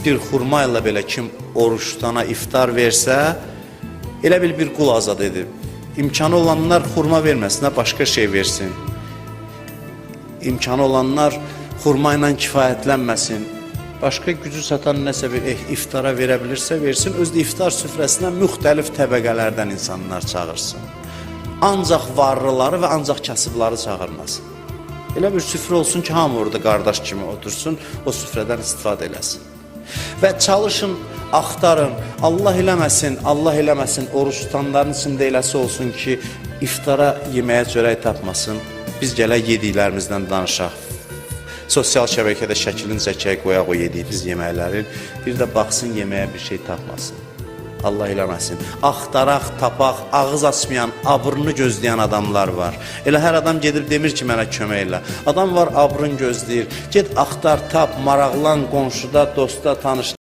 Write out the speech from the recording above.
dir xurma ilə belə kim oruç tutana iftar versə, elə bil bir qul azad edib. İmkanı olanlar xurma verməsinə, başqa şey versin. İmkanı olanlar xurma ilə kifayətlənməsin. Başqa gücü satan nəsə bir iftara verə bilirsə versin, özdə iftar süfrəsinə müxtəlif təbəqələrdən insanlar çağırsın. Ancaq varlıları və ancaq kasıbları çağırmasın. Elə bir süfrə olsun ki, hamı orada qardaş kimi otursun, o süfrədən istifadə eləsin. Və çalışın, axtarın, Allah eləməsin, oruç tutanların içində eləsi olsun ki, iftara yeməyə çörək tapmasın. Biz gələk yediklərimizdən danışaq. Sosial şəbəkədə şəklini çəkək, qoyaq o yediyimiz yeməklərin. Bir də baxsın, yeməyə bir şey tapmasın. Allah eləməsin. Axtaraq, tapaq, ağız açmayan, abrını gözləyən adamlar var. Elə hər adam gedib demir ki, mənə kömək elə. Adam var, abrını gözləyir. Ged, axtar, tap, maraqlan, qonşuda, dostda, tanışda.